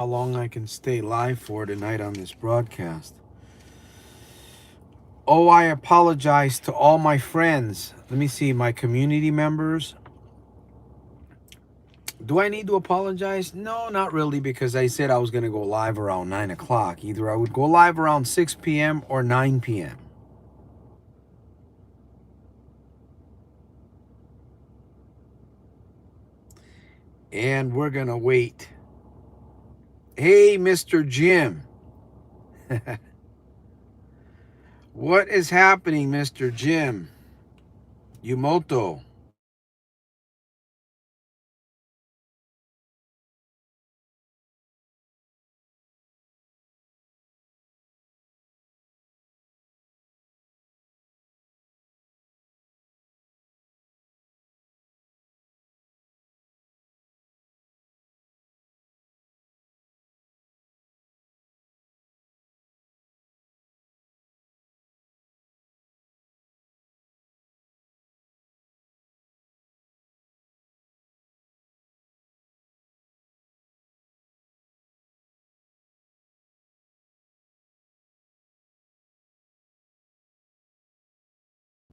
How long I can stay live for tonight on this broadcast. Oh, I apologize to all my friends. Let me see, my community members. Do I need to apologize? No, not really, because I said I was going to go live around 9 o'clock. Either I would go live around 6 p.m. or 9 p.m. And we're going to wait. Hey, Mr. Jim. What is happening, Mr. Jim? Yumoto.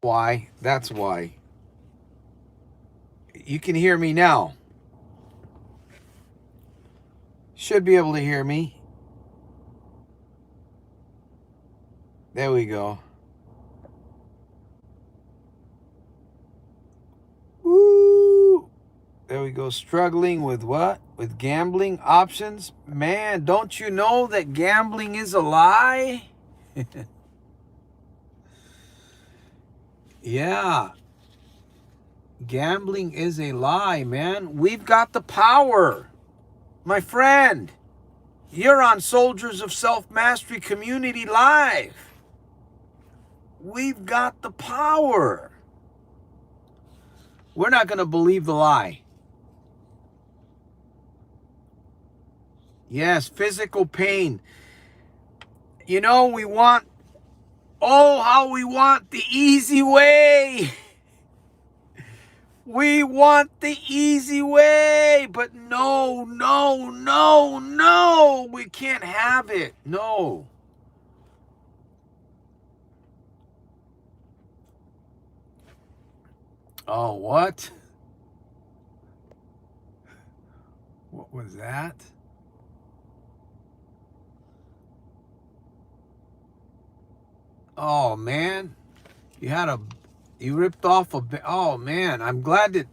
Why? That's why. You can hear me now. Should be able to hear me. There we go. Woo! There we go. Struggling with what? With gambling options? Man, don't you know that gambling is a lie? Yeah. Gambling is a lie, man. We've got the power. My friend, you're on Soldiers of Self-Mastery Community Live. We've got the power. We're not going to believe the lie. Yes, physical pain. You know, we want, oh, how we want the easy way. We want the easy way, but no, no, no, no, we can't have it. No. Oh, what? What was that? Oh, man. You ripped off oh, man. I'm glad that,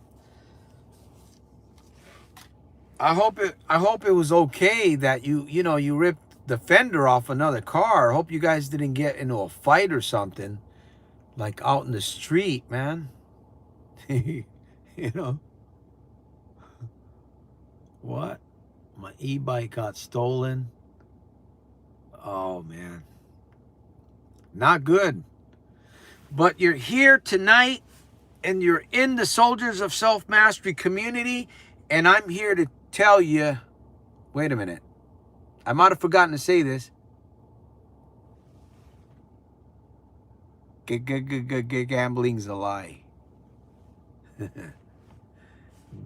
I hope it was okay that you ripped the fender off another car. I hope you guys didn't get into a fight or something, like out in the street, man. You know what? My e-bike got stolen. Oh, man. Not good. But you're here tonight and you're in the Soldiers of Self-Mastery community, and I'm here to tell you, wait a minute. I might have forgotten to say this. Gambling's a lie.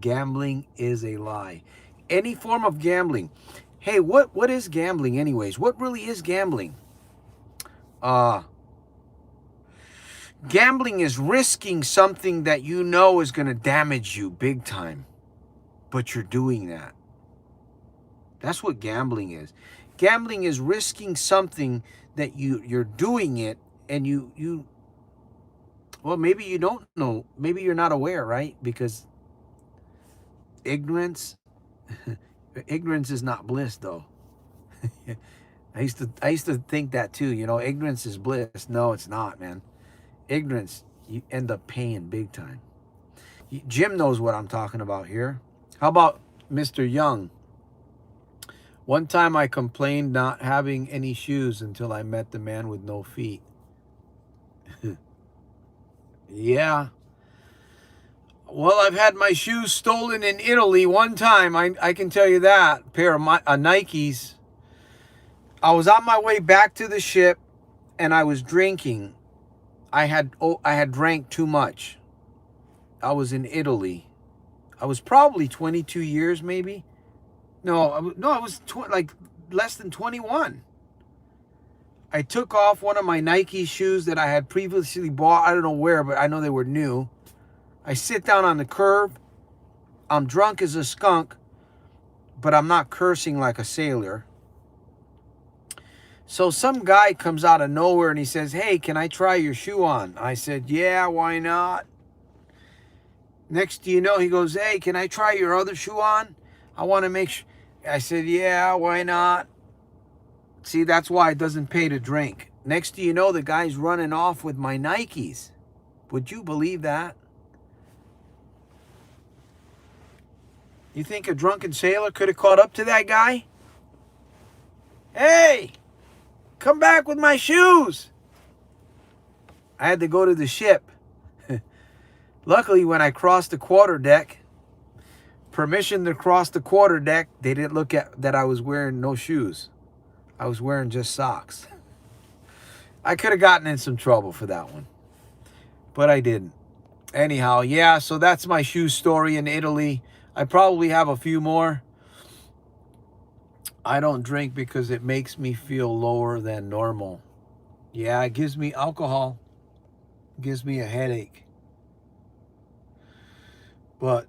Gambling is a lie. Any form of gambling. Hey, what is gambling anyways? What really is gambling? Gambling is risking something that you know is going to damage you big time, but you're doing that. That's what gambling is. Gambling is risking something that you're doing it, and you well, maybe you don't know, maybe you're not aware, right? Because ignorance is not bliss, though. I used to think that too, ignorance is bliss. No, it's not, man. Ignorance, you end up paying big time. Jim knows what I'm talking about here. How about Mr. Young? One time I complained not having any shoes until I met the man with no feet. Yeah. Well, I've had my shoes stolen in Italy one time. I can tell you that. A pair of Nikes. I was on my way back to the ship and I was drinking. I had drank too much. I was in Italy. I was probably 22 years maybe. No, no, I was like less than 21. I took off one of my Nike shoes that I had previously bought. I don't know where, but I know they were new. I sit down on the curb. I'm drunk as a skunk, but I'm not cursing like a sailor. So some guy comes out of nowhere and he says, "Hey, can I try your shoe on?" I said, "Yeah, why not?" Next do you know, he goes, "Hey, can I try your other shoe on? I want to make sure." I said, "Yeah, why not?" See, that's why it doesn't pay to drink. Next do you know, the guy's running off with my Nikes. Would you believe that? You think a drunken sailor could have caught up to that guy? "Hey, come back with my shoes." I had to go to the ship. Luckily, when I crossed the quarterdeck, permission to cross the quarterdeck, they didn't look at that I was wearing no shoes. I was wearing just socks. I could have gotten in some trouble for that one, but I didn't. Anyhow, yeah, so that's my shoe story in Italy. I probably have a few more. I don't drink because it makes me feel lower than normal. Yeah, it gives me alcohol. It gives me a headache. But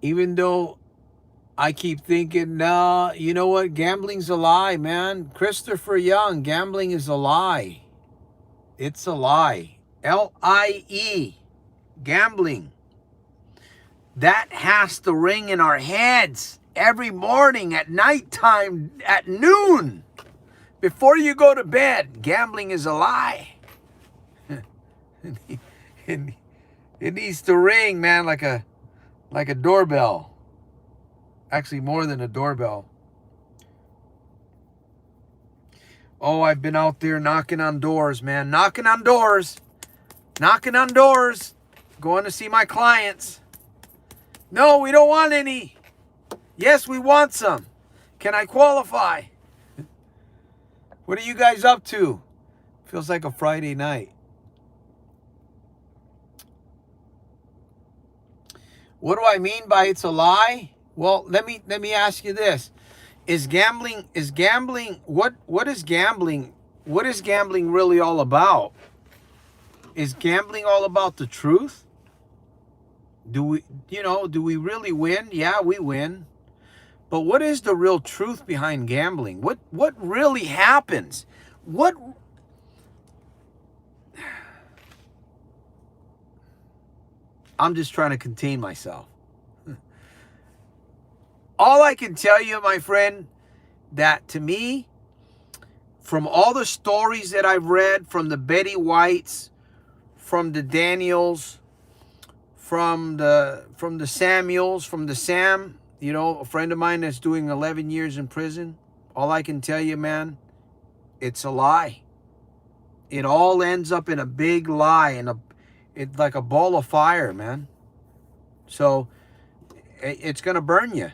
even though I keep thinking, nah, you know what? Gambling's a lie, man. Christopher Young, gambling is a lie. It's a lie. L-I-E. Gambling. That has to ring in our heads every morning, at nighttime, at noon. Before you go to bed, gambling is a lie. It needs to ring, man, like a doorbell. Actually, more than a doorbell. Oh, I've been out there knocking on doors, man. Knocking on doors. Knocking on doors. Going to see my clients. "No, we don't want any." "Yes, we want some. Can I qualify?" What are you guys up to? Feels like a Friday night. What do I mean by it's a lie? Well, let me ask you this. What is gambling really all about? Is gambling all about the truth? Do we really win? Yeah, we win. But what is the real truth behind gambling? What really happens? I'm just trying to contain myself. All I can tell you, my friend, that to me, from all the stories that I've read, from the Betty Whites, from the Daniels, from the Samuels, from the Sam, a friend of mine that's doing 11 years in prison, all I can tell you, man, it's a lie. It all ends up in a big lie, and it's like a ball of fire, man. So it's going to burn you.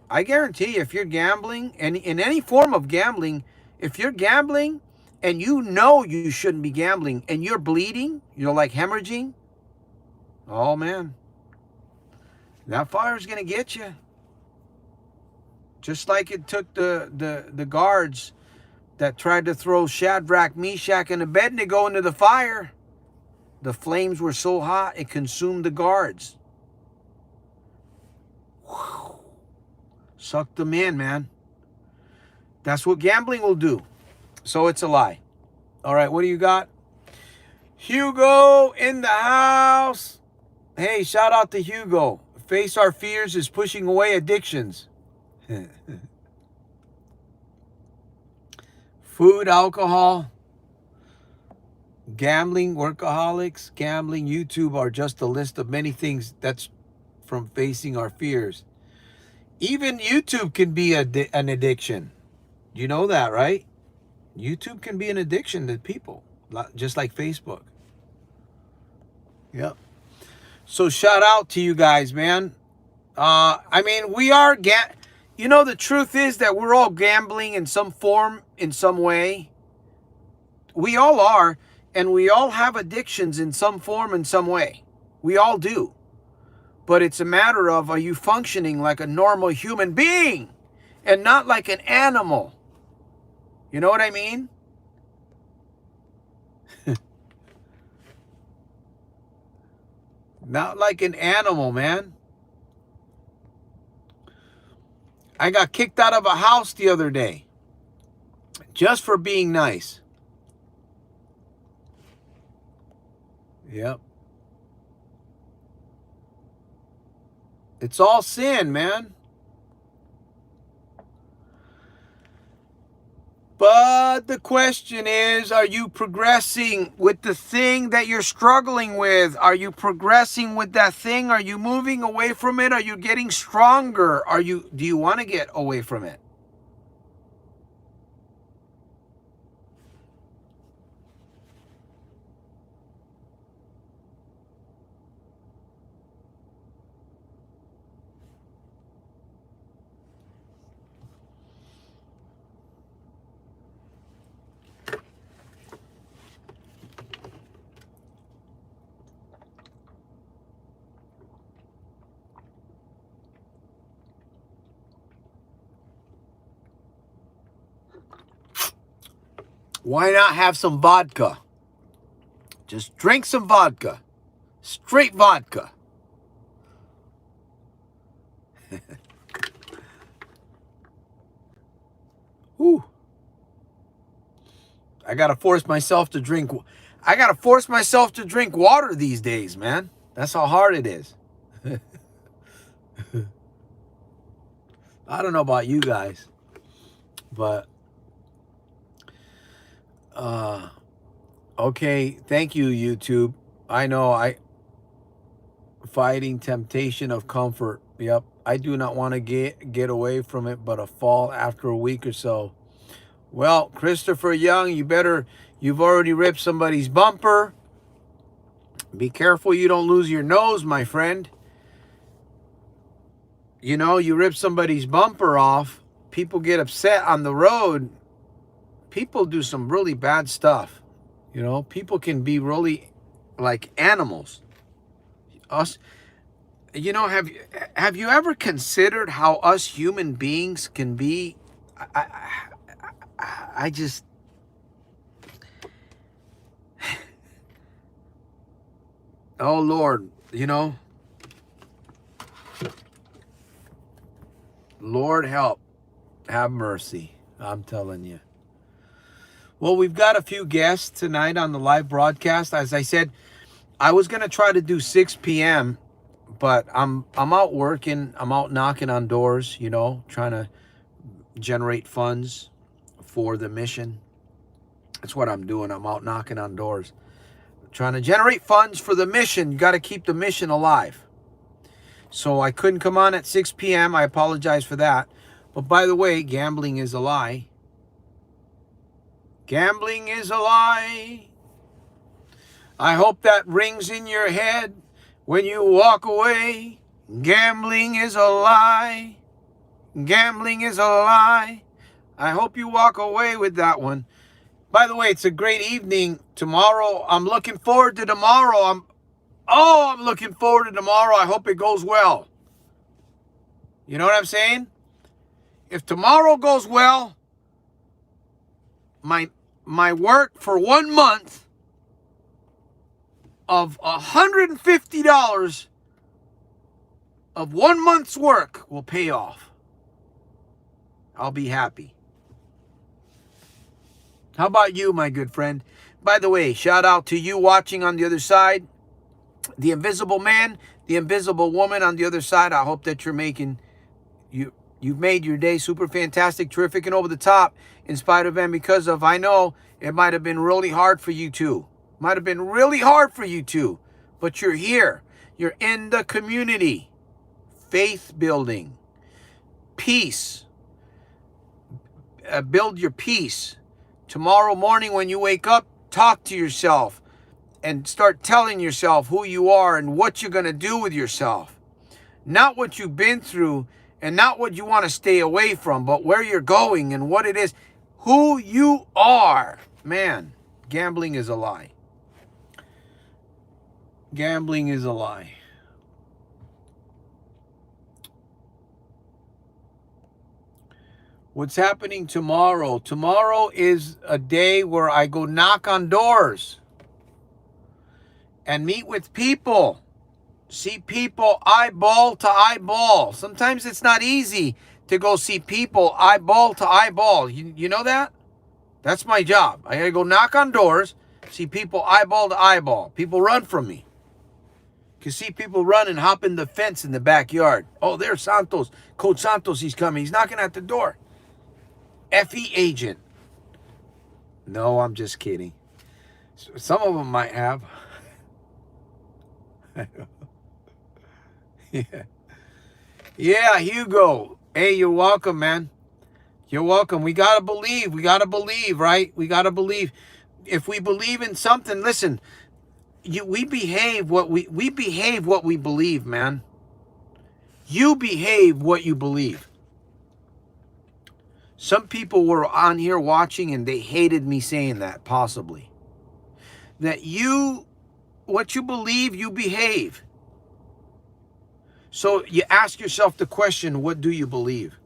I guarantee you, if you're gambling, and in any form of gambling, if you're gambling and you know you shouldn't be gambling and you're bleeding, like hemorrhaging, oh man, that fire's going to get you. Just like it took the guards that tried to throw Shadrach, Meshach, and Abednego into the fire. The flames were so hot, it consumed the guards. Whew. Sucked them in, man. That's what gambling will do. So it's a lie. All right, what do you got? Hugo in the house. Hey, shout out to Hugo. Face Our Fears is pushing away addictions. Food, alcohol, gambling, workaholics, gambling, YouTube are just a list of many things that's from facing our fears. Even YouTube can be an addiction. You know that, right? YouTube can be an addiction to people, just like Facebook. Yep. So shout out to you guys, man. I mean, we are the truth is that we're all gambling in some form, in some way. We all are, and we all have addictions in some form, in some way. We all do. But it's a matter of, are you functioning like a normal human being and not like an animal? You know what I mean? Not like an animal, man. I got kicked out of a house the other day just for being nice. Yep. It's all sin, man. But the question is, are you progressing with the thing that you're struggling with? Are you progressing with that thing? Are you moving away from it? Are you getting stronger? Do you want to get away from it? Why not have some vodka? Just drink some vodka. Straight vodka. Whew. I gotta force myself to drink water these days, man. That's how hard it is. I don't know about you guys, but okay, thank you, YouTube. I know fighting temptation of comfort. Yep. I do not want to get away from it, but a fall after a week or so. Well, Christopher Young, you've already ripped somebody's bumper. Be careful you don't lose your nose, my friend. You know, you rip somebody's bumper off, people get upset on the road. People do some really bad stuff. You know, people can be really like animals. You know, have you ever considered how us human beings can be? I just, oh Lord, you know, Lord help, have mercy. I'm telling you. Well, we've got a few guests tonight on the live broadcast. As I said, I was going to try to do 6 p.m., but I'm out working. I'm out knocking on doors, you know, trying to generate funds for the mission. That's what I'm doing. I'm out knocking on doors, trying to generate funds for the mission. You got to keep the mission alive. So I couldn't come on at 6 p.m. I apologize for that. But by the way, gambling is a lie. Gambling is a lie. I hope that rings in your head when you walk away. Gambling is a lie. Gambling is a lie. I hope you walk away with that one. By the way, it's a great evening tomorrow. I'm looking forward to tomorrow. I'm looking forward to tomorrow. I hope it goes well. You know what I'm saying? If tomorrow goes well, my work for 1 month of $150 of 1 month's work will pay off. I'll be happy. How about you, my good friend? By the way, shout out to you watching on the other side. The invisible man, the invisible woman on the other side. I hope that you've made your day super fantastic, terrific, and over the top in spite of and because of. I know it might have been really hard for you too. Might have been really hard for you too. But you're here. You're in the community. Faith building. Peace. Build your peace. Tomorrow morning when you wake up, talk to yourself and start telling yourself who you are and what you're going to do with yourself. Not what you've been through and not what you want to stay away from, but where you're going and what it is. Who you are. Man, gambling is a lie. Gambling is a lie. What's happening tomorrow? Tomorrow is a day where I go knock on doors and meet with people. See people eyeball to eyeball. Sometimes it's not easy to go see people eyeball to eyeball. You know that? That's my job. I gotta go knock on doors, see people eyeball to eyeball. People run from me. You see people run and hop in the fence in the backyard. Oh, there's Santos. Coach Santos, he's coming. He's knocking at the door. FE agent. No, I'm just kidding. Some of them might have. Yeah. Yeah, Hugo. Hey, you're welcome, man. You're welcome. We got to believe. We got to believe, right? We got to believe. If we believe in something, listen, we behave what we behave what we believe, man. You behave what you believe. Some people were on here watching and they hated me saying that, possibly. That what you believe, you behave. So you ask yourself the question, what do you believe?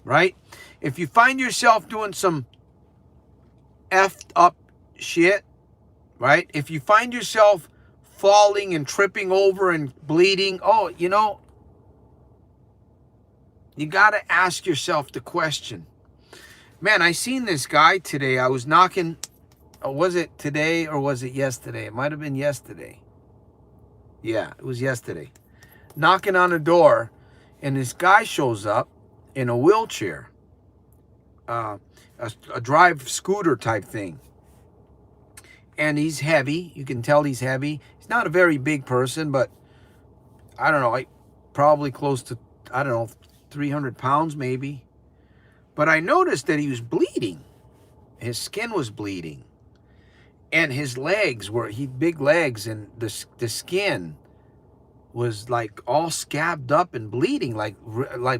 Right? If you find yourself doing some effed up shit, right? If you find yourself falling and tripping over and bleeding, oh, you know, you got to ask yourself the question. Man, I seen this guy today. I was knocking, was it today or was it yesterday? It might have been yesterday. Yeah, it was yesterday. Knocking on a door, and this guy shows up in a wheelchair, a drive scooter type thing. And he's heavy. You can tell he's heavy. He's not a very big person, but I don't know, like probably close to, I don't know, 300 pounds maybe. But I noticed that he was bleeding. His skin was bleeding. And his legs were, big legs, and the skin was like all scabbed up and bleeding, like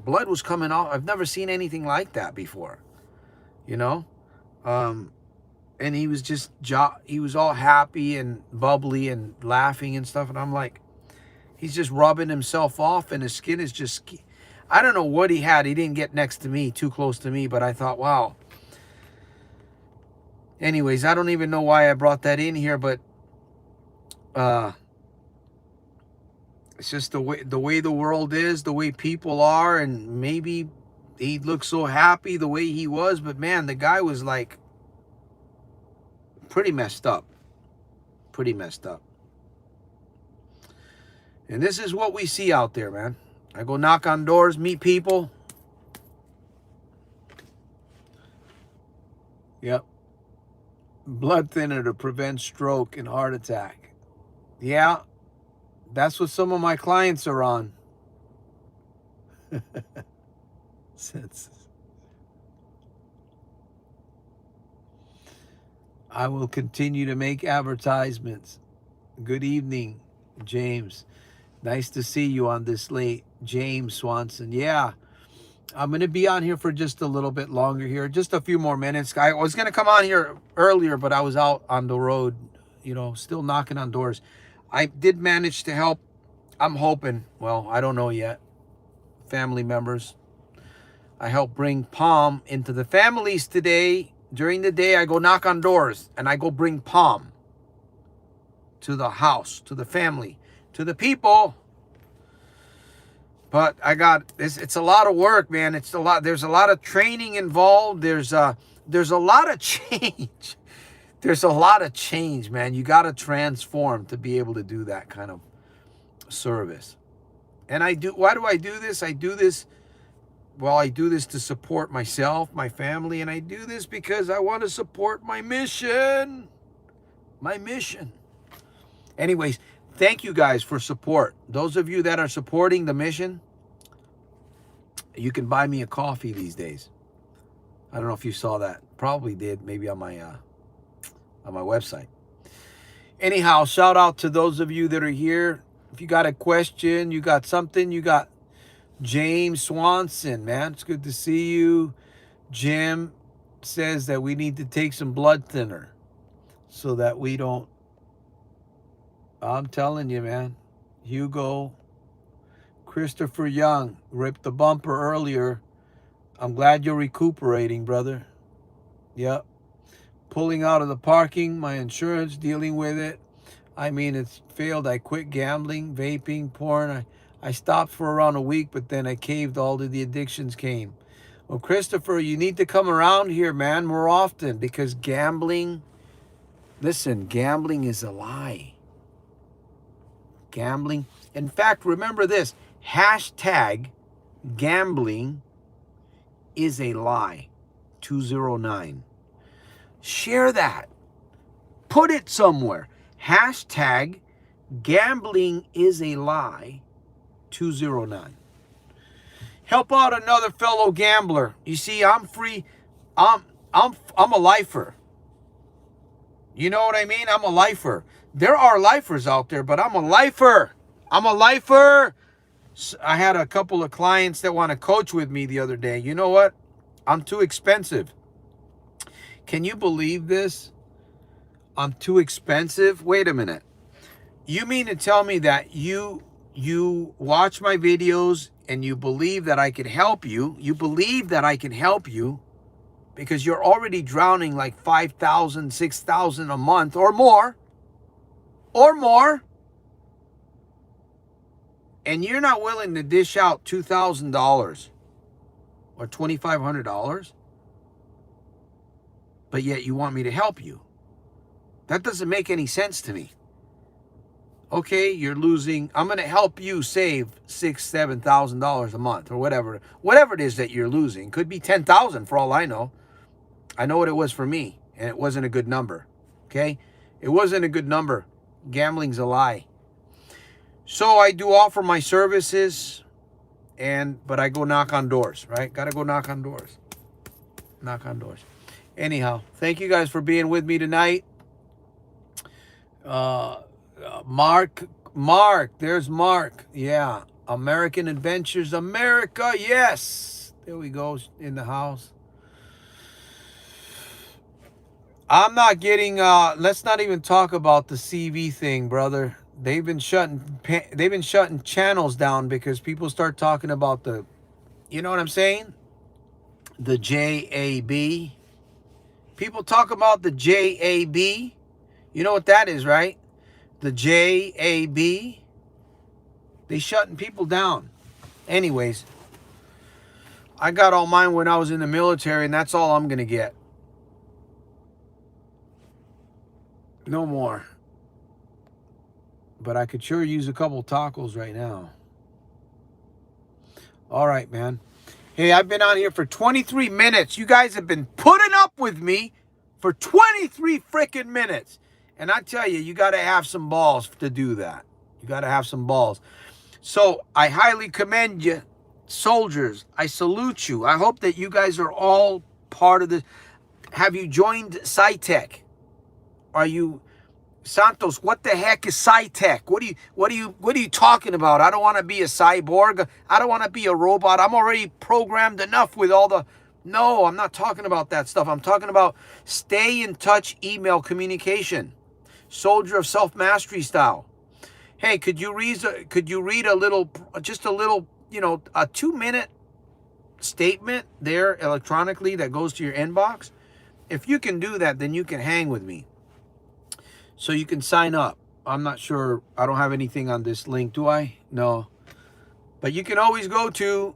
blood was coming off. I've never seen anything like that before, you know? And he was just, he was all happy and bubbly and laughing and stuff. And I'm like, he's just rubbing himself off and his skin is just, I don't know what he had. He didn't get next to me, too close to me, but I thought, wow. Anyways, I don't even know why I brought that in here, but it's just the way the world is, the way people are, and maybe he looked so happy the way he was, but man, the guy was like pretty messed up. Pretty messed up. And this is what we see out there, man. I go knock on doors, meet people. Yep. Blood thinner to prevent stroke and heart attack. Yeah, that's what some of my clients are on. I will continue to make advertisements. Good evening, James. Nice to see you on this late. James Swanson. Yeah, I'm going to be on here for just a little bit longer here. Just a few more minutes. I was going to come on here earlier, but I was out on the road, you know, still knocking on doors. I did manage to help. I'm hoping, well, I don't know yet, family members. I helped bring Palm into the families today. During the day, I go knock on doors and I go bring Palm to the house, to the family, to the people. But I got this. It's a lot of work, man. It's a lot. There's a lot of training involved. There's a lot of change. There's a lot of change, man. You got to transform to be able to do that kind of service. And why do I do this? I do this to support myself, my family, and I do this because I want to support my mission. My mission. Anyways, thank you guys for support. Those of you that are supporting the mission, you can buy me a coffee these days. I don't know if you saw that. Probably did, maybe on my website. Anyhow, shout out to those of you that are here. If you got a question, you got something, you got James Swanson, man. It's good to see you. Jim says that we need to take some blood thinner so that we don't. I'm telling you, man. Hugo, Christopher Young ripped the bumper earlier. I'm glad you're recuperating, brother. Yep. Pulling out of the parking, my insurance, dealing with it. I mean, it's failed. I quit gambling, vaping, porn. I stopped for around a week, but then I caved. All of the addictions came. Well, Christopher, you need to come around here, man, more often, because gambling, listen, gambling is a lie. Gambling. In fact, remember this, hashtag gambling is a lie, 209. Share that. Put it somewhere. Hashtag gambling is a lie, 209. Help out another fellow gambler. You see, I'm free. I'm a lifer. You know what I mean? I'm a lifer. There are lifers out there, but I'm a lifer. I'm a lifer. I had a couple of clients that want to coach with me the other day. You know what? I'm too expensive. Can you believe this? I'm too expensive? Wait a minute. You mean to tell me that you watch my videos and you believe that I can help you? You believe that I can help you because you're already drowning like $5,000, $6,000 a month or more. And you're not willing to dish out $2,000 or $2,500, but yet you want me to help you. That doesn't make any sense to me. Okay, you're losing. I'm going to help you save $6,000, $7,000 a month or whatever it is that you're losing. Could be $10,000 for all I know. I know what it was for me, and it wasn't a good number. Okay, it wasn't a good number. Gambling's a lie. So I do offer my services, but I go knock on doors, right? Got to go knock on doors. Knock on doors. Anyhow, thank you guys for being with me tonight. Mark, there's Mark. Yeah, American Adventures America. Yes, there we go in the house. I'm not getting. Let's not even talk about the CV thing, brother. They've been shutting channels down because people start talking about the, you know what I'm saying? The JAB. People talk about the JAB. You know what that is, right? The JAB. They shutting people down. Anyways, I got all mine when I was in the military, and that's all I'm going to get. No more. But I could sure use a couple tacos right now. All right, man. Hey, I've been on here for 23 minutes. You guys have been putting up with me for 23 freaking minutes. And I tell you, you got to have some balls to do that. You got to have some balls. So I highly commend you, soldiers. I salute you. I hope that you guys are all part of this. Have you joined S.I.T.E.C? Are you Santos? What the heck is S.I.T.E.C? What are you talking about? I don't want to be a cyborg. I don't want to be a robot. I'm already programmed enough with all the. No, I'm not talking about that stuff. I'm talking about stay in touch email communication. Soldier of Self-Mastery style. Hey, could you read a little, just a little, a 2-minute statement there electronically that goes to your inbox? If you can do that, then you can hang with me. So you can sign up. I'm not sure. I don't have anything on this link, do I? No. But you can always go to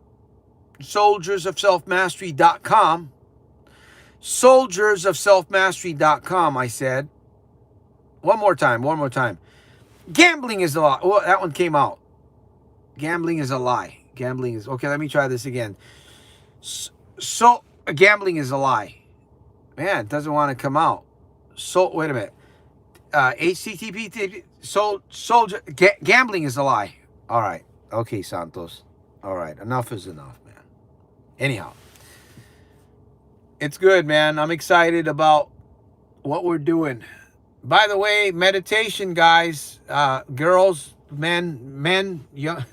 soldiersofselfmastery.com. Soldiersofselfmastery.com, I said. One more time. Gambling is a lie. Oh, that one came out. Gambling is a lie. Okay, let me try this again. So gambling is a lie. Man, it doesn't want to come out. So, wait a minute. HTTP, soldier, gambling is a lie. All right. Okay, Santos. All right. Enough is enough, man. Anyhow, it's good, man. I'm excited about what we're doing. By the way, meditation, guys, girls, men, young,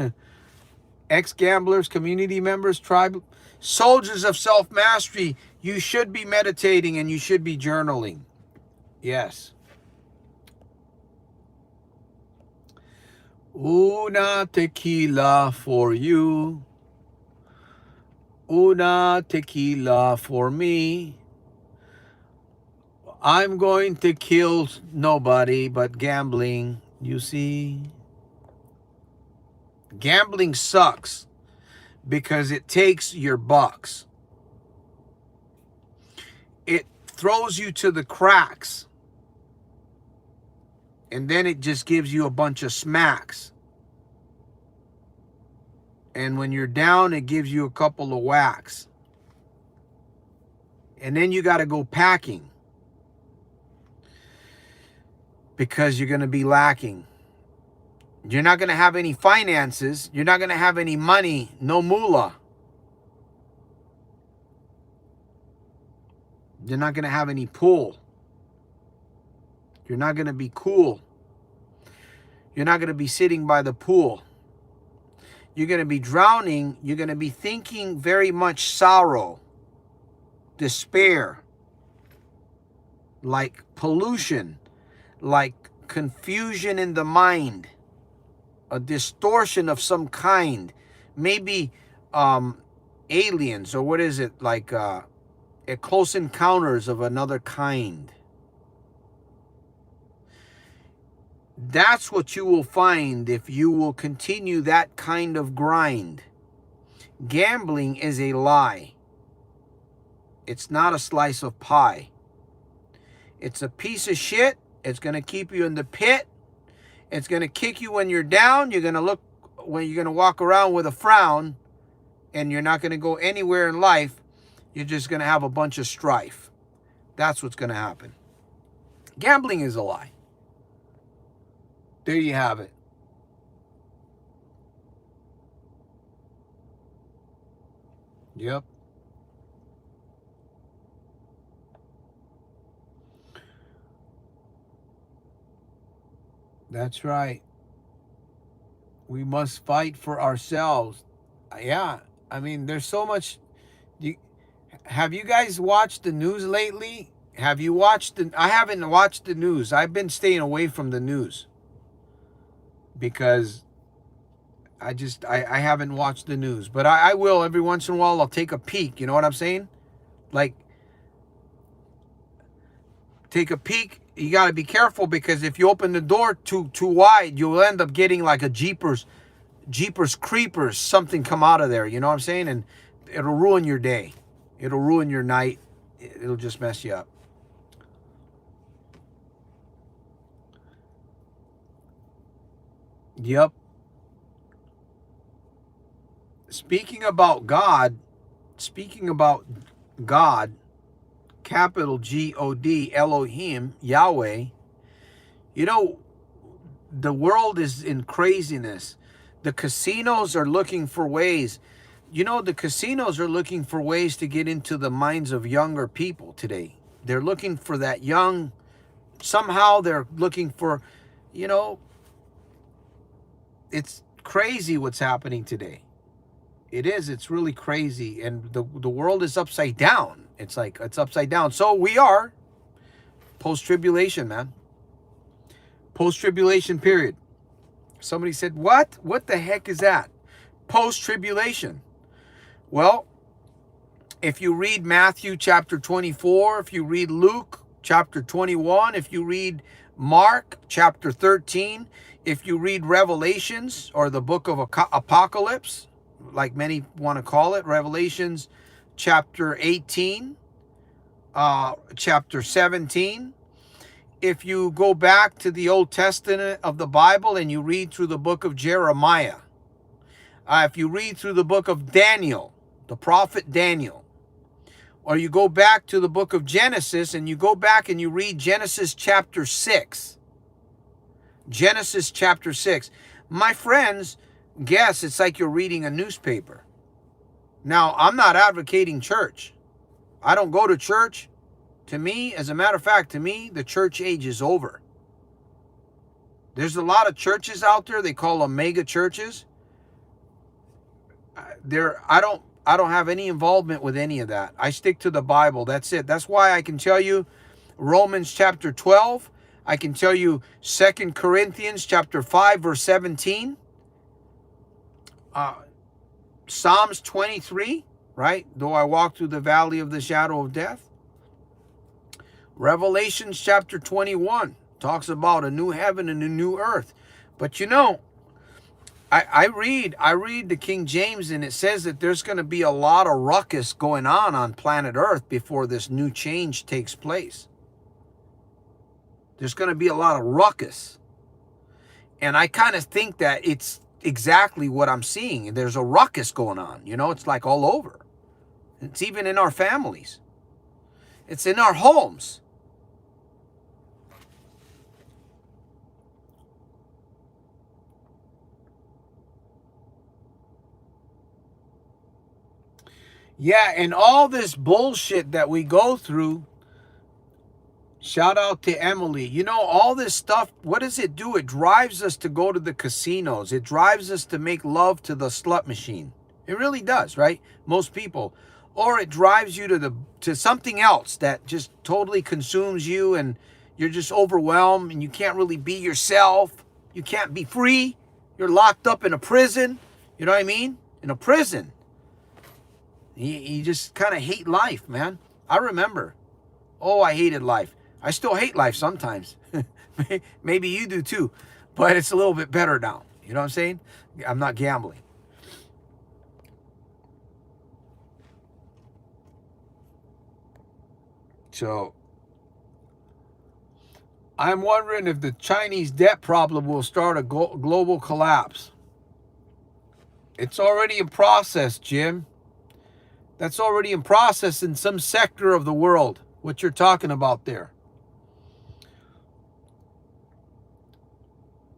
ex-gamblers, community members, tribe, soldiers of self-mastery, you should be meditating and you should be journaling. Yes. Una tequila for you. Una tequila for me. I'm going to kill nobody but gambling, you see. Gambling sucks because it takes your bucks. It throws you to the cracks. And then it just gives you a bunch of smacks. And when you're down, it gives you a couple of whacks. And then you got to go packing. Because you're going to be lacking. You're not going to have any finances. You're not going to have any money. No moolah. You're not going to have any pool. You're not going to be cool. You're not going to be sitting by the pool. You're going to be drowning. You're going to be thinking very much sorrow, despair, like pollution, like confusion in the mind, a distortion of some kind, maybe aliens, or what is it, like a close encounters of another kind. That's what you will find if you will continue that kind of grind. Gambling is a lie. It's not a slice of pie. It's a piece of shit. It's going to keep you in the pit. It's going to kick you when you're down. You're going to walk around with a frown, and you're not going to go anywhere in life. You're just going to have a bunch of strife. That's what's going to happen. Gambling is a lie. There you have it. Yep. That's right. We must fight for ourselves. Yeah. I mean, there's so much. Have you guys watched the news lately? Have you watched I haven't watched the news. I've been staying away from the news. Because I haven't watched the news. But I will every once in a while. I'll take a peek. You know what I'm saying? Like, take a peek. You got to be careful, because if you open the door too wide, you'll end up getting like a Jeepers Creepers, something come out of there. You know what I'm saying? And it'll ruin your day. It'll ruin your night. It'll just mess you up. Yep. Speaking about God, capital G-O-D, Elohim, Yahweh, you know, the world is in craziness. The casinos are looking for ways. You know, the casinos are looking for ways to get into the minds of younger people today. They're looking for that young, somehow they're looking for, you know, it's crazy what's happening today. It is. It's really crazy. And the world is upside down. It's like, it's upside down. So we are post-tribulation, man. Post-tribulation period. Somebody said, what? What the heck is that? Post-tribulation. Well, if you read Matthew chapter 24, if you read Luke chapter 21, if you read Mark chapter 13, if you read Revelations, or the book of Apocalypse, like many want to call it, Revelations chapter 18, chapter 17. If you go back to the Old Testament of the Bible and you read through the book of Jeremiah, if you read through the book of Daniel, the prophet Daniel, or you go back to the book of Genesis and you go back and you read Genesis chapter 6, Genesis chapter 6. My friends, guess it's like you're reading a newspaper. Now, I'm not advocating church. I don't go to church. To me, as a matter of fact, to me, the church age is over. There's a lot of churches out there. They call them mega churches. I don't have any involvement with any of that. I stick to the Bible. That's it. That's why I can tell you Romans chapter 12. I can tell you 2 Corinthians chapter 5, verse 17. Psalms 23, right? Though I walk through the valley of the shadow of death. Revelations chapter 21 talks about a new heaven and a new earth. But you know, I read the King James, and it says that there's going to be a lot of ruckus going on planet Earth before this new change takes place. There's going to be a lot of ruckus. And I kind of think that it's exactly what I'm seeing. There's a ruckus going on. You know, it's like all over. It's even in our families. It's in our homes. Yeah, and all this bullshit that we go through, shout out to Emily. You know, all this stuff, what does it do? It drives us to go to the casinos. It drives us to make love to the slut machine. It really does, right? Most people. Or it drives you to something else that just totally consumes you, and you're just overwhelmed and you can't really be yourself. You can't be free. You're locked up in a prison. You know what I mean? In a prison. You just kind of hate life, man. I remember. Oh, I hated life. I still hate life sometimes. Maybe you do too. But it's a little bit better now. You know what I'm saying? I'm not gambling. So, I'm wondering if the Chinese debt problem will start a global collapse. It's already in process, Jim. That's already in process in some sector of the world, what you're talking about there.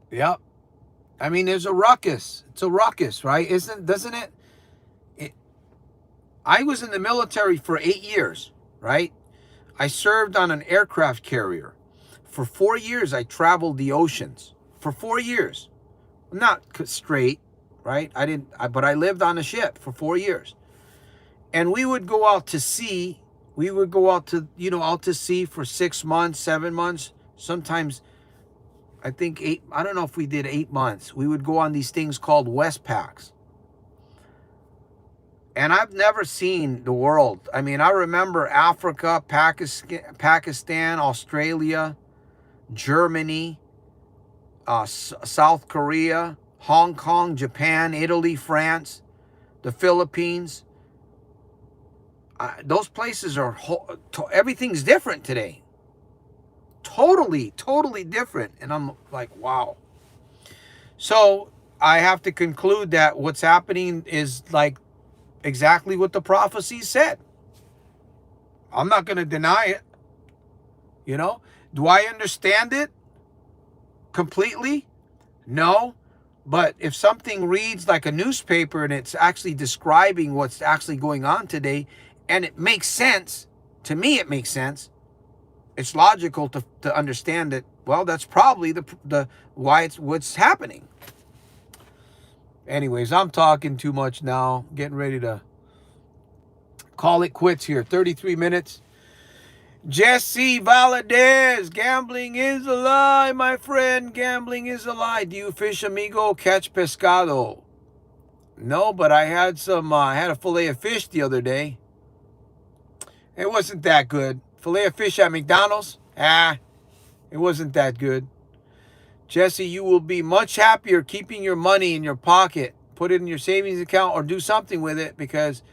Yep. I mean, there's a ruckus. It's a ruckus, right? Doesn't it? I was in the military for 8 years, right? I served on an aircraft carrier. For 4 years, I traveled the oceans. For 4 years. Not straight, right? But I lived on a ship for 4 years. And we would go out to sea. We would go out to sea for 6 months, 7 months. Sometimes, I think 8, I don't know if we did 8 months. We would go on these things called Westpacks. And I've never seen the world. I mean, I remember Africa, Pakistan, Australia, Germany, South Korea, Hong Kong, Japan, Italy, France, the Philippines. Those places are, everything's different today. Totally different. And I'm like, wow. So I have to conclude that what's happening is like exactly what the prophecy said. I'm not going to deny it. You know, do I understand it completely? No. But if something reads like a newspaper and it's actually describing what's actually going on today, and it makes sense, to me it makes sense, it's logical to understand that, well, that's probably the why it's what's happening. Anyways, I'm talking too much now. Getting ready to call it quits here. 33 minutes. Jesse Valadez, gambling is a lie, my friend. Gambling is a lie. Do you fish, amigo? Catch pescado? No, but I had I had a fillet of fish the other day. It wasn't that good. Fillet of fish at McDonald's? It wasn't that good. Jesse, you will be much happier keeping your money in your pocket. Put it in your savings account or do something with it, because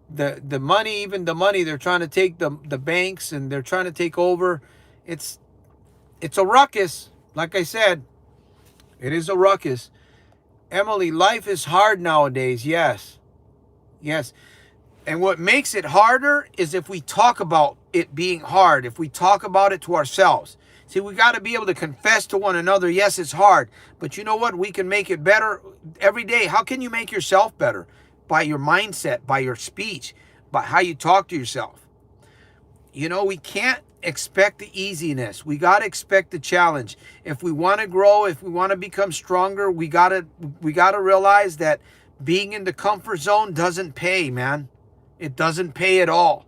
the money, even the money, they're trying to take the banks and they're trying to take over. It's a ruckus. Like I said, it is a ruckus. Emily, life is hard nowadays. Yes. And what makes it harder is if we talk about it being hard, if we talk about it to ourselves. See, we got to be able to confess to one another, yes, it's hard, but you know what? We can make it better every day. How can you make yourself better? By your mindset, by your speech, by how you talk to yourself. You know, we can't expect the easiness. We got to expect the challenge. If we want to grow, if we want to become stronger, we got to realize that being in the comfort zone doesn't pay, man. It doesn't pay at all.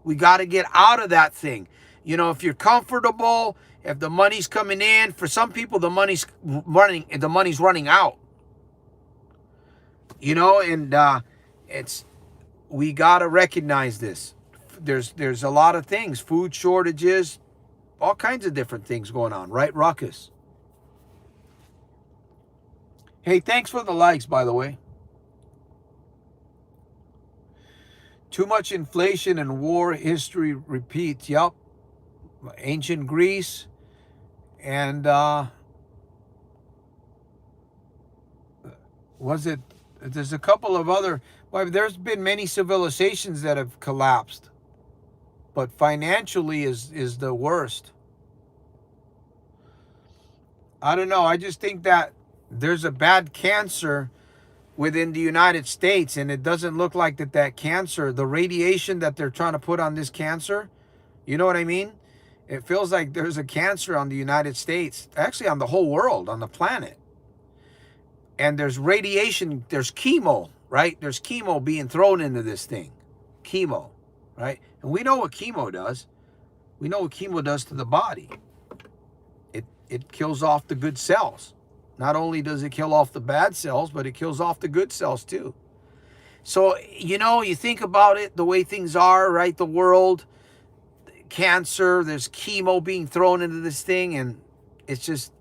We got to get out of that thing. You know, if you're comfortable, if the money's coming in, for some people the money's running out. You know, and we got to recognize this. There's a lot of things, food shortages, all kinds of different things going on, right, Ruckus? Hey, thanks for the likes, by the way. Too much inflation and war history repeats. Yep. Ancient Greece and there's a couple of other, well, there's been many civilizations that have collapsed, but financially is the worst. I don't know. I just think that there's a bad cancer within the United States, and it doesn't look like that cancer, the radiation that they're trying to put on this cancer, you know what I mean? It feels like there's a cancer on the United States, actually on the whole world, on the planet. And there's radiation, there's chemo, right? There's chemo being thrown into this thing. Chemo, right? And we know what chemo does. We know what chemo does to the body. It kills off the good cells. Not only does it kill off the bad cells, but it kills off the good cells too. So, you know, you think about it, the way things are, right? The world, cancer, there's chemo being thrown into this thing, and it's just,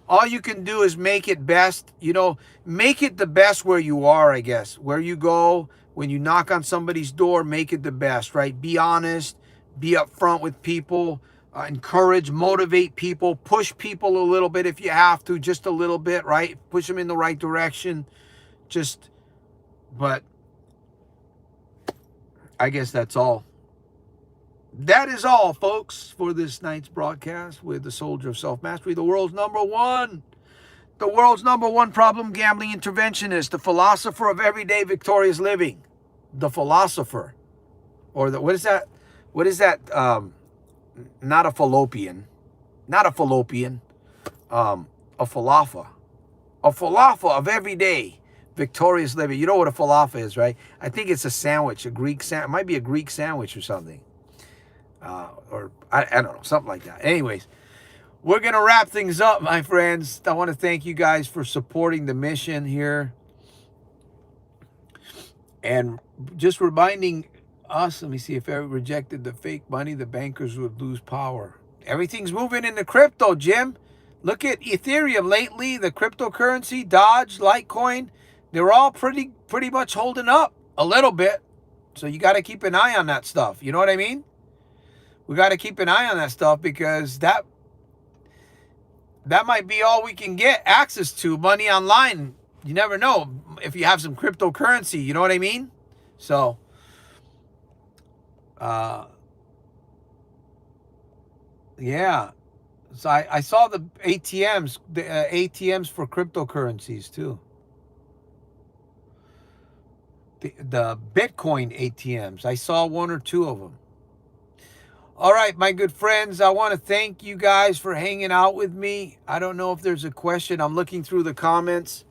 all you can do is make it best, you know, make it the best where you are, I guess. Where you go, when you knock on somebody's door, make it the best, right? Be honest, be upfront with people, encourage, motivate people, push people a little bit if you have to, just a little bit, right? Push them in the right direction. But I guess that's all. That is all, folks, for this night's broadcast with the Soldier of Self-Mastery, the world's number one problem gambling interventionist, the philosopher of everyday victorious living, the philosopher, or what is that? Not a fallopian, a falafel of everyday victorious living. You know what a falafel is, right? I think it's a sandwich, it might be a Greek sandwich or something. Or I don't know, something like that. Anyways, we're going to wrap things up, my friends. I want to thank you guys for supporting the mission here. And just reminding us, let me see, if ever rejected the fake money, the bankers would lose power. Everything's moving into crypto, Jim. Look at Ethereum lately, the cryptocurrency, Dodge, Litecoin. They're all pretty much holding up a little bit. So you got to keep an eye on that stuff. You know what I mean? We got to keep an eye on that stuff, because that might be all we can get access to, money online. You never know if you have some cryptocurrency, you know what I mean? So, yeah. So I saw the ATMs for cryptocurrencies too. The Bitcoin ATMs. I saw one or two of them. All right, my good friends, I want to thank you guys for hanging out with me. I don't know if there's a question. I'm looking through the comments,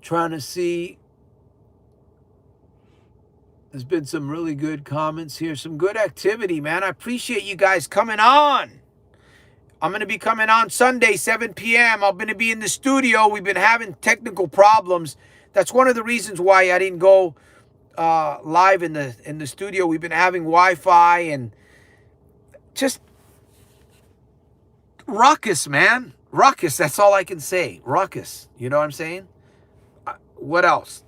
trying to see. There's been some really good comments here, some good activity, man. I appreciate you guys coming on. I'm going to be coming on Sunday, 7 p.m. I'm going to be in the studio. We've been having technical problems. That's one of the reasons why I didn't go live in the studio. We've been having Wi-Fi and just ruckus, man. Ruckus, that's all I can say. Ruckus, you know what I'm saying? What else?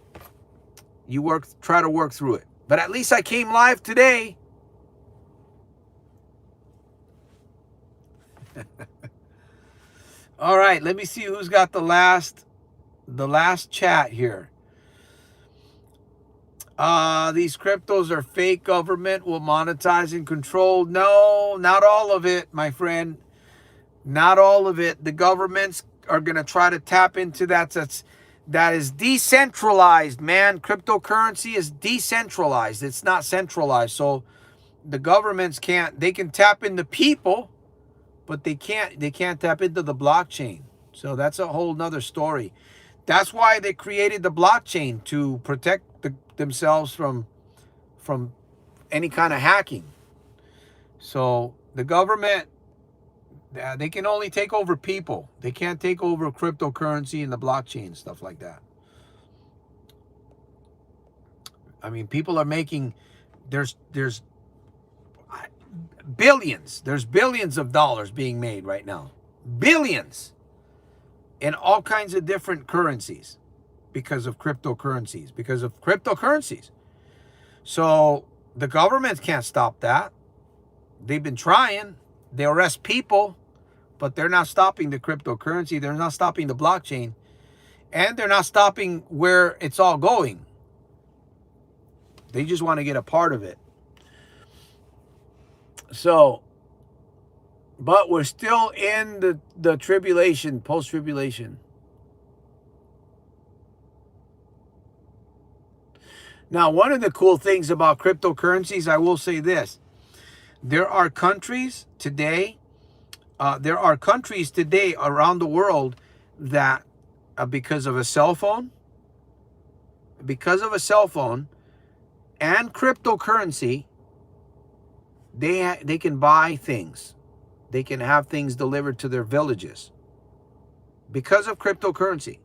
Try to work through it. But at least I came live today. All right, let me see who's got the last chat here. These cryptos are fake. Government will monetize and control. No, not all of it, my friend. Not all of it. The governments are going to try to tap into that. That is decentralized, man. Cryptocurrency is decentralized. It's not centralized. So the governments they can tap into people, but they can't tap into the blockchain. So that's a whole nother story. That's why they created the blockchain, to protect themselves from any kind of hacking. So the government, they can only take over people. They can't take over cryptocurrency and the blockchain, stuff like that. I mean, people are making, there's billions. There's billions of dollars being made right now. Billions. In all kinds of different currencies because of cryptocurrencies. So the government can't stop that. They've been trying. They arrest people, but they're not stopping the cryptocurrency. They're not stopping the blockchain. And they're not stopping where it's all going. They just want to get a part of it. So, but we're still in the tribulation, post-tribulation. Now, one of the cool things about cryptocurrencies, I will say this. There are countries today around the world that because of a cell phone and cryptocurrency, they can buy things. They can have things delivered to their villages because of cryptocurrency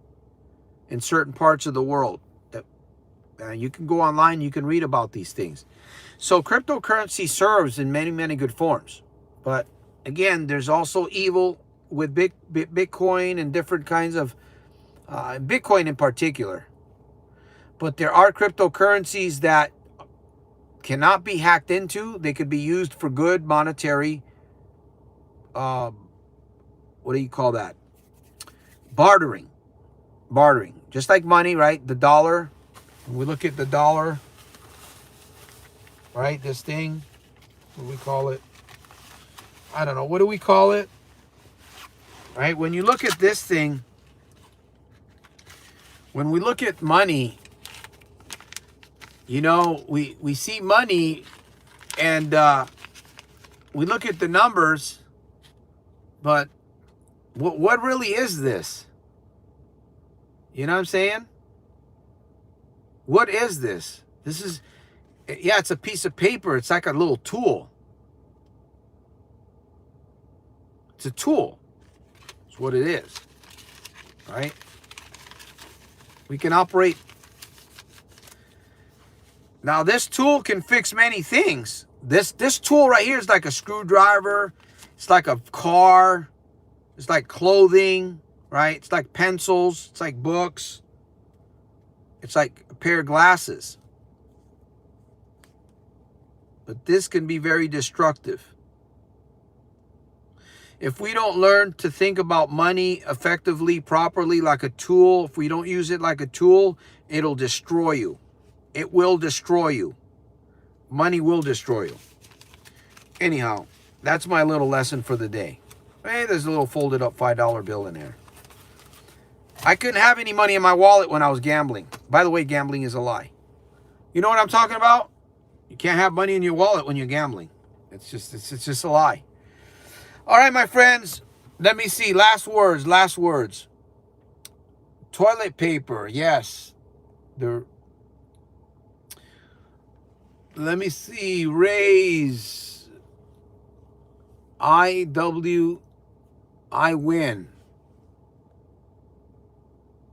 in certain parts of the world. You can go online, you can read about these things. So cryptocurrency serves in many, many good forms. But again, there's also evil with Bitcoin and different kinds of, Bitcoin in particular. But there are cryptocurrencies that cannot be hacked into. They could be used for good monetary, what do you call that? Bartering. Just like money, right? The dollar. When we look at the dollar, right? This thing, what do we call it? I don't know. What do we call it? Right? When you look at this thing, when we look at money, you know, we see money and we look at the numbers, but what really is this? You know what I'm saying? What is this? This is, yeah, it's a piece of paper. It's like a little tool. It's a tool. It's what it is. Right? We can operate. Now, this tool can fix many things. This tool right here is like a screwdriver. It's like a car. It's like clothing, right? It's like pencils. It's like books. It's like a pair of glasses. But this can be very destructive. If we don't learn to think about money effectively, properly, like a tool, if we don't use it like a tool, it'll destroy you. It will destroy you. Money will destroy you. Anyhow, that's my little lesson for the day. Hey, there's a little folded up $5 bill in there. I couldn't have any money in my wallet when I was gambling. By the way, gambling is a lie. You know what I'm talking about? You can't have money in your wallet when you're gambling. It's just a lie. All right, my friends. Let me see. Last words. Toilet paper. Yes. Let me see. Raise. I win.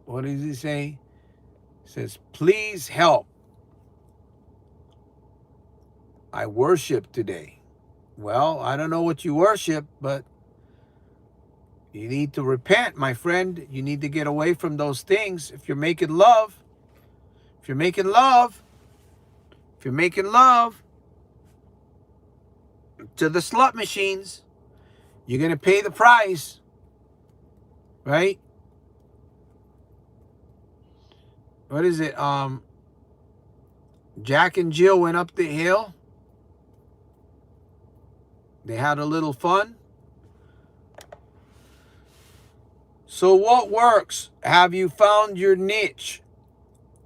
What does he say? It says, please help. I worship today. Well, I don't know what you worship, but you need to repent, my friend. You need to get away from those things. If you're making love to the slut machines, you're going to pay the price, right? What is it? Jack and Jill went up the hill. They had a little fun. So what works? Have you found your niche?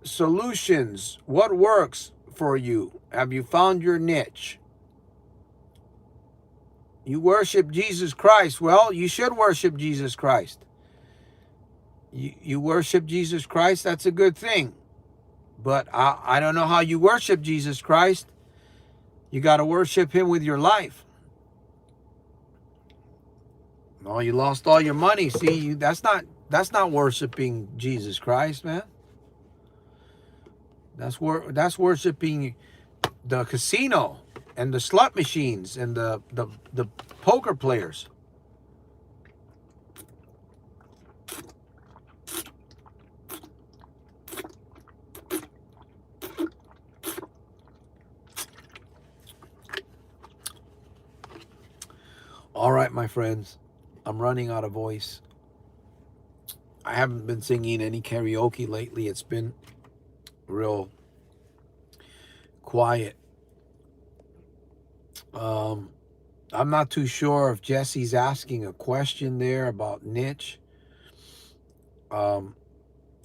Solutions. What works for you? Have you found your niche? You worship Jesus Christ. Well, you should worship Jesus Christ. You worship Jesus Christ, that's a good thing. But I don't know how you worship Jesus Christ. You got to worship him with your life. Oh, you lost all your money. See, that's not worshiping Jesus Christ, man. That's worshiping the casino and the slot machines and the poker players. All right, my friends, I'm running out of voice. I haven't been singing any karaoke lately. It's been real quiet. I'm not too sure if Jesse's asking a question there about niche.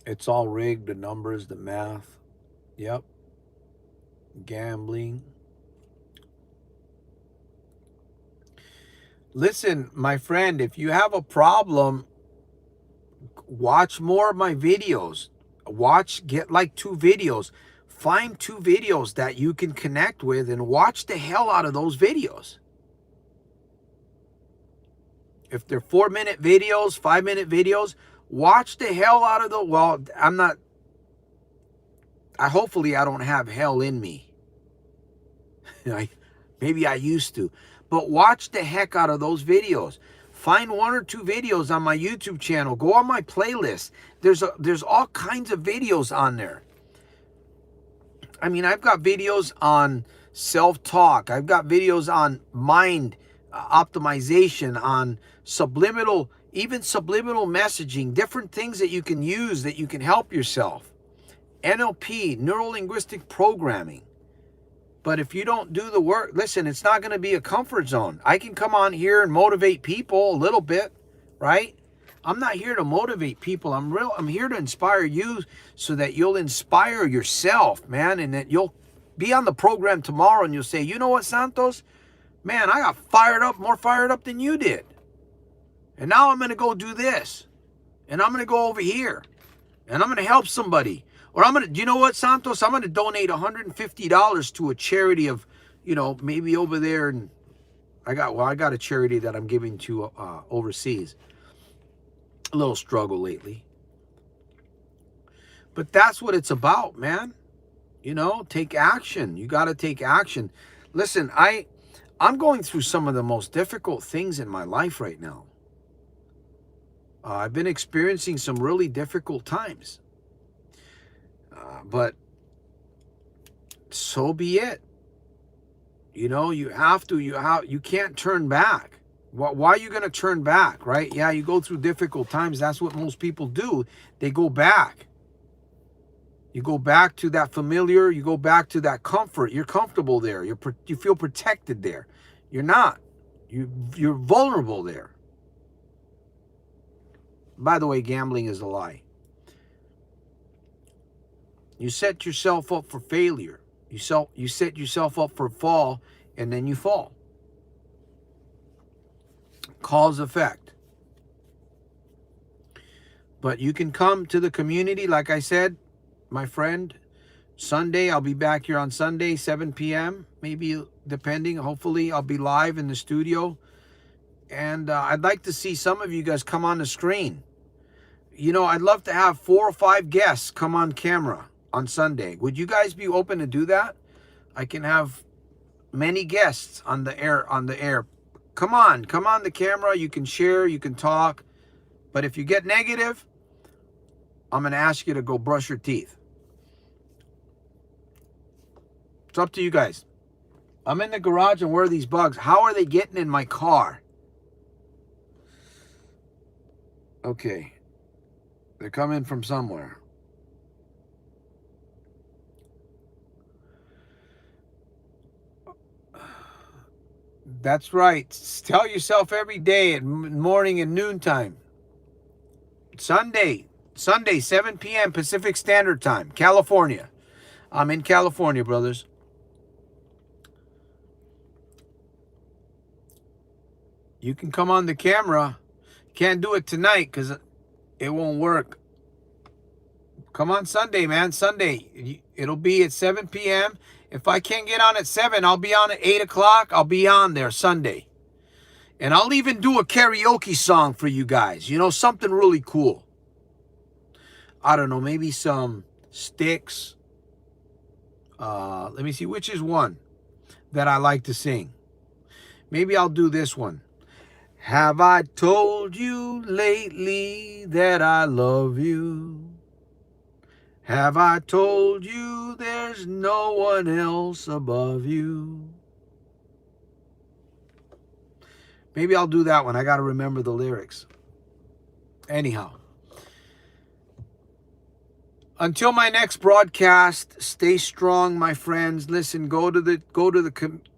It's all rigged, the numbers, the math. Yep. Gambling. Listen, my friend, if you have a problem, watch more of my videos. Get like 2 videos. Find 2 videos that you can connect with and watch the hell out of those videos. If they're 4-minute videos, 5-minute videos, watch the hell out of the, well, hopefully I don't have hell in me. Maybe I used to. But watch the heck out of those videos. Find 1 or 2 videos on my YouTube channel. Go on my playlist. There's all kinds of videos on there. I mean, I've got videos on self-talk. I've got videos on mind optimization, on subliminal, even subliminal messaging, different things that you can use that you can help yourself. NLP, neuro-linguistic programming. But if you don't do the work, listen, it's not going to be a comfort zone. I can come on here and motivate people a little bit, right? I'm not here to motivate people. I'm here to inspire you so that you'll inspire yourself, man, and that you'll be on the program tomorrow and you'll say, you know what, Santos? Man, I got more fired up than you did. And now I'm going to go do this. And I'm going to go over here. And I'm going to help somebody. Or you know what, Santos? I'm going to donate $150 to a charity of, maybe over there. And I got a charity that I'm giving to overseas. A little struggle lately. But that's what it's about, man. Take action. You got to take action. Listen, I'm going through some of the most difficult things in my life right now. I've been experiencing some really difficult times. But so be it. You can't turn back. Why are you going to turn back, right? Yeah, you go through difficult times. That's what most people do. They go back. You go back to that familiar. You go back to that comfort. You're comfortable there. You feel protected there. You're not. You're vulnerable there. By the way, gambling is a lie. You set yourself up for failure. You set yourself up for a fall, and then you fall. Cause effect. But you can come to the community, like I said, my friend. Sunday, I'll be back here on Sunday, 7 p.m. Maybe, depending. Hopefully, I'll be live in the studio. And I'd like to see some of you guys come on the screen. I'd love to have 4 or 5 guests come on camera on Sunday. Would you guys be open to do that? I can have many guests on the air. Come on the camera. You can share, you can talk. But if you get negative, I'm going to ask you to go brush your teeth. It's up to you guys. I'm in the garage and where are these bugs? How are they getting in my car? Okay. They're coming from somewhere. That's right. Tell yourself every day at morning and noontime. Sunday, 7 p.m. Pacific Standard Time, California. I'm in California, brothers. You can come on the camera. Can't do it tonight because it won't work. Come on Sunday, man. Sunday. It'll be at 7 p.m. If I can't get on at 7, I'll be on at 8 o'clock. I'll be on there Sunday. And I'll even do a karaoke song for you guys. You know, something really cool. I don't know, maybe some Sticks. Let me see, which is one that I like to sing. Maybe I'll do this one. Have I told you lately that I love you? Have I told you there's no one else above you? Maybe I'll do that one. I got to remember the lyrics. Anyhow. Until my next broadcast, stay strong, my friends. Listen,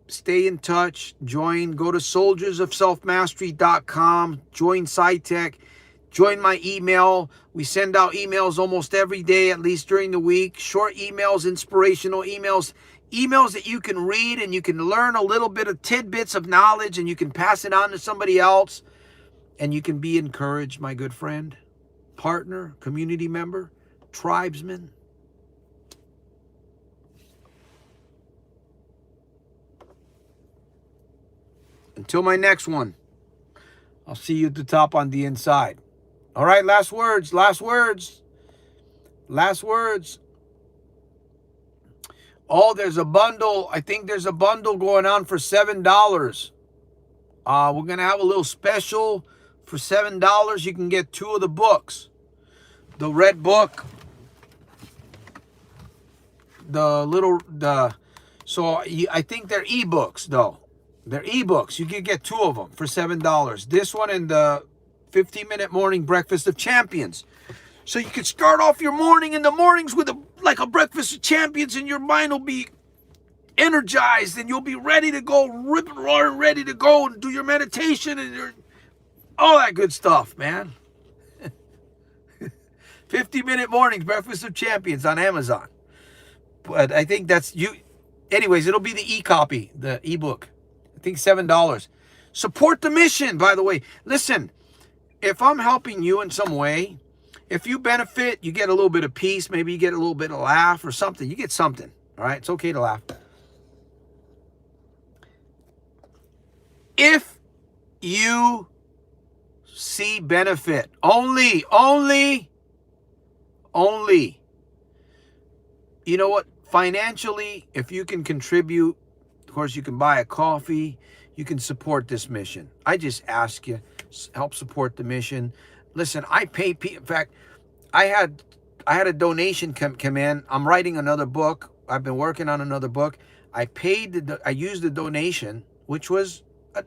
stay in touch, join, go to soldiersofselfmastery.com, join S.I.T.E.C, join my email. We send out emails almost every day, at least during the week. Short emails, inspirational emails, emails that you can read and you can learn a little bit of tidbits of knowledge and you can pass it on to somebody else and you can be encouraged, my good friend, partner, community member, tribesman. Until my next one, I'll see you at the top on the inside. All right, last words. Oh, there's a bundle. I think there's a bundle going on for $7. We're going to have a little special for $7. You can get 2 of the books. The red book, I think they're ebooks though. They're ebooks. You can get 2 of them for $7. This one and the 15-minute morning breakfast of champions. So you can start off your morning in the mornings with a breakfast of champions, and your mind will be energized, and you'll be ready to go, rip and roar, ready to go and do your meditation and all that good stuff, man. 50-minute mornings, breakfast of champions on Amazon. But I think that's you. Anyways, it'll be the e-copy, the ebook. I think $7. Support the mission, by the way. Listen, if I'm helping you in some way, if you benefit, you get a little bit of peace, maybe you get a little bit of laugh or something. You get something, all right? It's okay to laugh. If you see benefit, only, you know what? Financially, if you can contribute, of course, you can buy a coffee. You can support this mission. I just ask you, help support the mission. Listen, I pay people. In fact, I had a donation come in. I'm writing another book. I've been working on another book. I used the donation, which was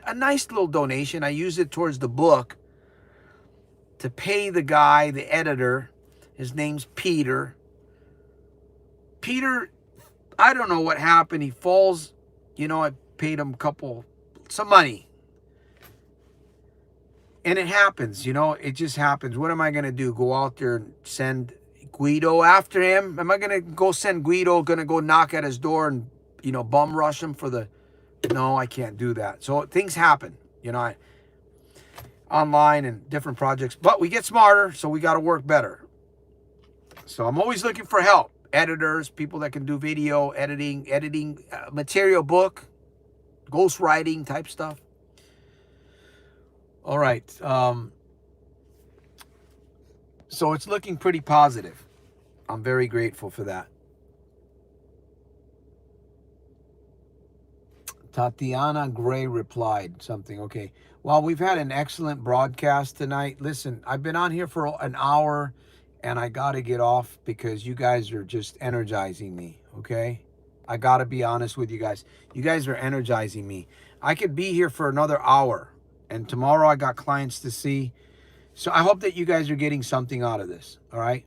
a nice little donation. I used it towards the book to pay the guy, the editor. His name's Peter. Peter, I don't know what happened. He falls, I paid him some money. And it happens, it just happens. What am I going to do? Go out there and send Guido after him? Am I going to go send Guido, going to go knock at his door and, bum rush him No, I can't do that. So things happen, online and different projects. But we get smarter, so we got to work better. So I'm always looking for help. Editors, people that can do video, editing, material book, ghostwriting type stuff. All right. So it's looking pretty positive. I'm very grateful for that. Tatiana Gray replied something. Okay. Well, we've had an excellent broadcast tonight. Listen, I've been on here for an hour and I got to get off because you guys are just energizing me. Okay. I got to be honest with you guys. You guys are energizing me. I could be here for another hour. And tomorrow I got clients to see. So I hope that you guys are getting something out of this. All right.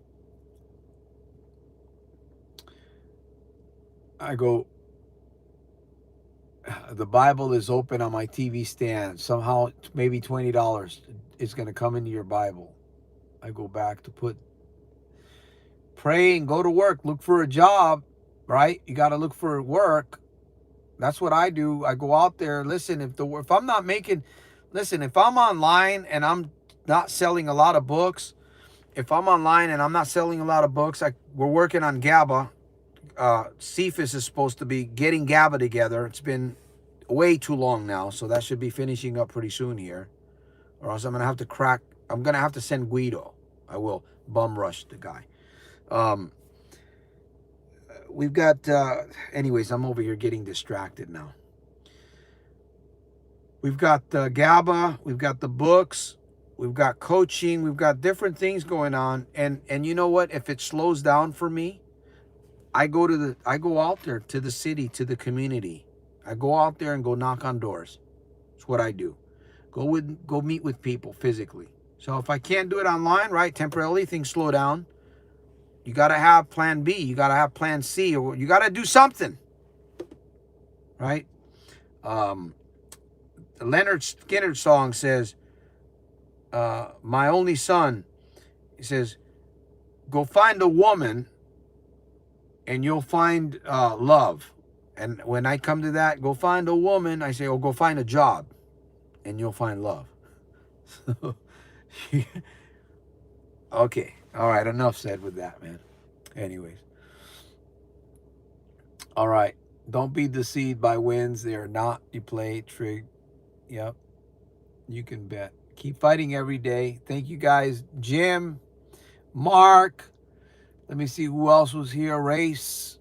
I go, the Bible is open on my TV stand. Somehow maybe $20 is going to come into your Bible. I go back to pray and go to work. Look for a job, right? You got to look for work. That's what I do. I go out there. Listen, if I'm not making... Listen, if I'm online and I'm not selling a lot of books, we're working on GABA, Cephas is supposed to be getting GABA together. It's been way too long now, so that should be finishing up pretty soon here. Or else I'm going to have to crack. I'm going to have to send Guido. I will bum rush the guy. We've got, anyways, I'm over here getting distracted now. We've got GABA, we've got the books, we've got coaching, we've got different things going on. And you know what? If it slows down for me, I go out there to the city, to the community. I go out there and go knock on doors. That's what I do. Go meet with people physically. So if I can't do it online, right, temporarily, things slow down. You got to have plan B. You got to have plan C. Or you got to do something, right? The Leonard Skinner song says, my only son, he says, go find a woman and you'll find love. And when I come to that, go find a woman, I say, oh, go find a job and you'll find love. Okay. All right. Enough said with that, man. Anyways. All right. Don't be deceived by wins. They are not. You play, trig. Yep. You can bet. Keep fighting every day. Thank you guys. Jim, Mark. Let me see who else was here. Race,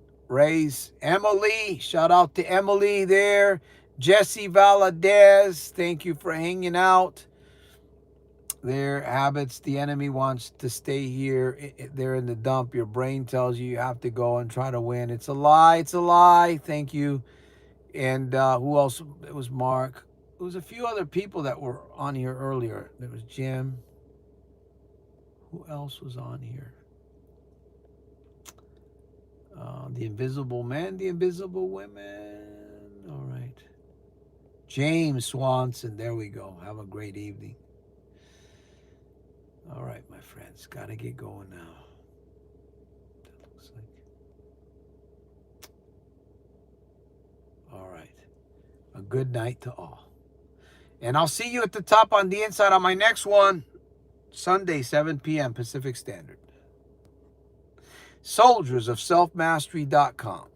Emily. Shout out to Emily there. Jesse Valadez. Thank you for hanging out. Their habits, the enemy wants to stay here. They're in the dump. Your brain tells you have to go and try to win. It's a lie. It's a lie. Thank you. And who else? It was Mark. There was a few other people that were on here earlier. There was Jim. Who else was on here? The Invisible Men, the Invisible Women. All right. James Swanson. There we go. Have a great evening. All right, my friends. Got to get going now. That looks like. All right. A good night to all. And I'll see you at the top on the inside on my next one. Sunday, 7 p.m. Pacific Standard. Soldiersofselfmastery.com.